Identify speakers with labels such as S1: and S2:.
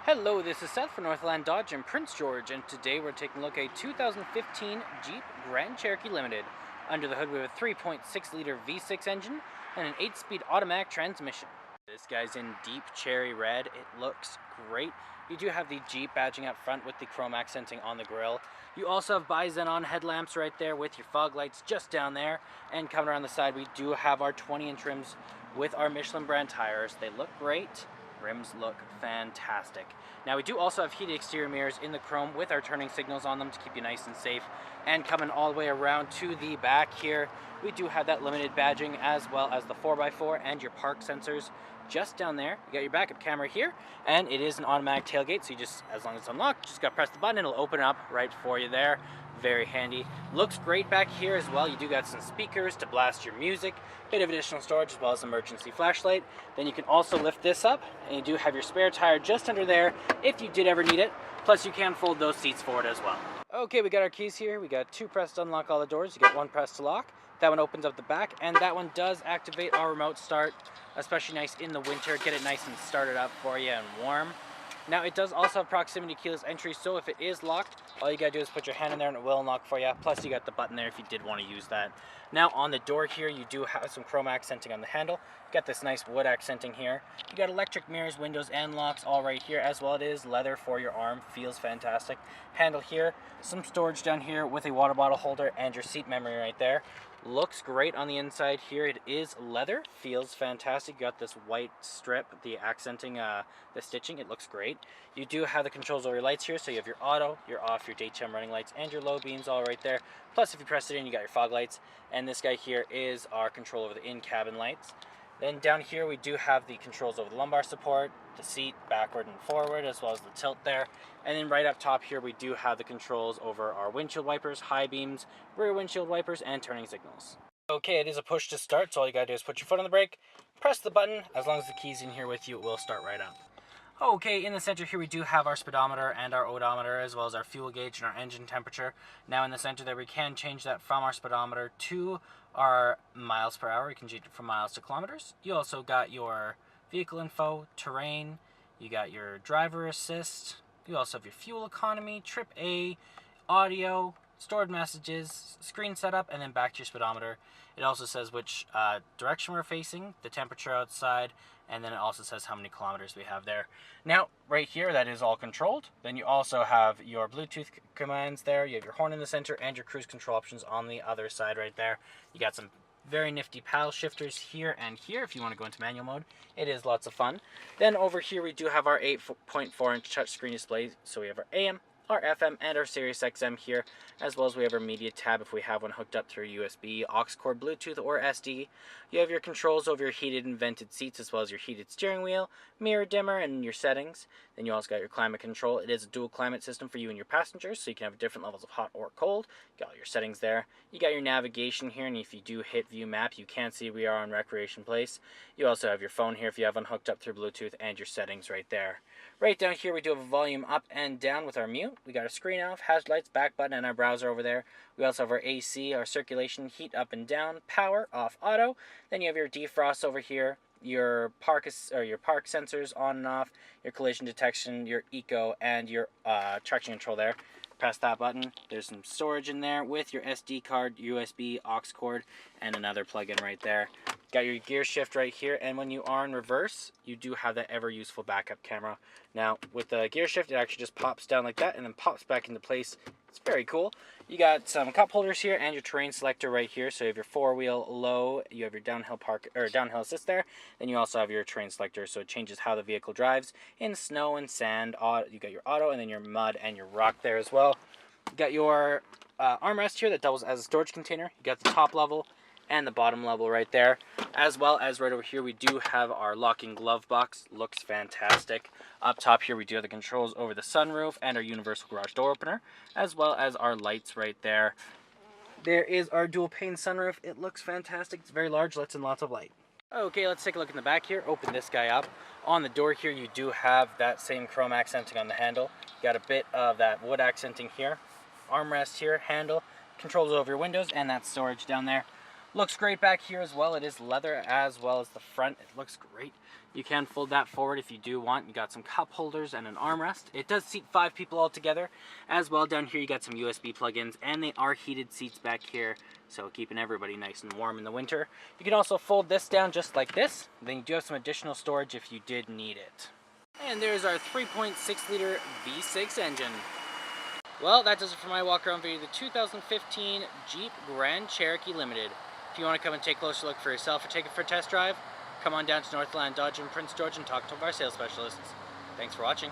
S1: Hello, this is Seth from Northland Dodge in Prince George, and today we're taking a look at a 2015 Jeep Grand Cherokee Limited. Under the hood we have a 3.6-liter V6 engine and an 8-speed automatic transmission. This guy's in deep cherry red. It looks great. You do have the Jeep badging up front with the chrome accenting on the grille. You also have bi-xenon headlamps right there with your fog lights just down there. And coming around the side, we do have our 20-inch rims with our Michelin brand tires. They look great. Rims look fantastic. Now we do also have heated exterior mirrors in the chrome with our turning signals on them to keep you nice and safe. And coming all the way around to the back here, we do have that limited badging as well as the 4x4 and your park sensors just down there. You got your backup camera here, and it is an automatic tailgate, so you just, as long as it's unlocked, just gotta press the button, it'll open up right for you there. Very handy. Looks great back here as well. You do got some speakers to blast your music, bit of additional storage as well as emergency flashlight. Then you can also lift this up, and you do have your spare tire just under there if you did ever need it. Plus you can fold those seats forward as well. Okay, we got our keys here. We got 2 press to unlock all the doors. You got 1 press to lock. That one opens up the back, and that one does activate our remote start, especially nice in the winter. Get it nice and started up for you and warm. Now it does also have proximity keyless entry, so if it is locked, all you gotta do is put your hand in there and it will unlock for you. Plus you got the button there if you did want to use that. Now on the door here, you do have some chrome accenting on the handle. You got this nice wood accenting here. You got electric mirrors, windows, and locks all right here, as well. It is leather for your arm, feels fantastic. Handle here, some storage down here with a water bottle holder and your seat memory right there. Looks great on the inside here. It is leather, feels fantastic. You got this white strip, the accenting, the stitching, it looks great. You do have the controls over your lights here, so you have your auto, your off, your daytime running lights, and your low beams all right there. Plus if you press it in, you got your fog lights, and this guy here is our control over the in-cabin lights. Then down here we do have the controls over the lumbar support, the seat backward and forward, as well as the tilt there. And then right up top here we do have the controls over our windshield wipers, high beams, rear windshield wipers, and turning signals. Okay, it is a push to start, so all you gotta do is put your foot on the brake, press the button. As long as the key's in here with you, it will start right up. Okay, in the center here we do have our speedometer and our odometer, as well as our fuel gauge and our engine temperature. Now in the center there we can change that from our speedometer to our miles per hour. You can change it from miles to kilometers. You also got your vehicle info, terrain, you got your driver assist, you also have your fuel economy, trip A, audio, stored messages, screen setup, and then back to your speedometer. It also says which direction we're facing, the temperature outside, and then it also says how many kilometers we have there. Now, right here, that is all controlled. Then you also have your Bluetooth commands there. You have your horn in the center and your cruise control options on the other side right there. You got some very nifty paddle shifters here and here if you want to go into manual mode. It is lots of fun. Then over here we do have our 8.4-inch touchscreen display. So we have our AM, our FM, and our Sirius XM here, as well as we have our media tab if we have one hooked up through USB, aux cord, Bluetooth, or SD. You have your controls over your heated and vented seats, as well as your heated steering wheel, mirror dimmer, and your settings. Then you also got your climate control. It is a dual climate system for you and your passengers, so you can have different levels of hot or cold. You got all your settings there. You got your navigation here, and if you do hit view map, you can see we are on Recreation Place. You also have your phone here if you have one hooked up through Bluetooth, and your settings right there. Right down here we do have a volume up and down with our mute. We got our screen off, hazard lights, back button, and our browser over there. We also have our AC, our circulation, heat up and down, power, off, auto. Then you have your defrost over here, your park sensors on and off, your collision detection, your eco, and your traction control there. Press that button. There's some storage in there with your SD card, USB, aux cord, and another plug-in right there. Got your gear shift right here, and when you are in reverse, you do have that ever useful backup camera. Now, with the gear shift, it actually just pops down like that and then pops back into place. It's very cool. You got some cup holders here and your terrain selector right here. So you have your 4-wheel low, you have your downhill downhill assist there. Then you also have your terrain selector, so it changes how the vehicle drives in snow and sand. You got your auto, and then your mud and your rock there as well. You got your armrest here that doubles as a storage container. You got the top level and the bottom level right there, as well as right over here we do have our locking glove box. Looks fantastic. Up top here we do have the controls over the sunroof and our universal garage door opener, as well as our lights right there. There is our dual pane sunroof. It looks fantastic. It's very large, lets in lots of light. Okay, let's take a look in the back here. Open this guy up. On the door here you do have that same chrome accenting on the handle. You got a bit of that wood accenting here. Armrest here, handle, controls over your windows, and that storage down there. Looks great back here as well. It is leather as well as the front. It looks great. You can fold that forward if you do want. You got some cup holders and an armrest. It does seat 5 people all together. As well, down here you got some USB plug-ins, and they are heated seats back here, so keeping everybody nice and warm in the winter. You can also fold this down just like this. Then you do have some additional storage if you did need it. And there's our 3.6 liter V6 engine. Well, that does it for my walk around video of the 2015 Jeep Grand Cherokee Limited. If you want to come and take a closer look for yourself or take it for a test drive, come on down to Northland Dodge in Prince George and talk to one of our sales specialists. Thanks for watching.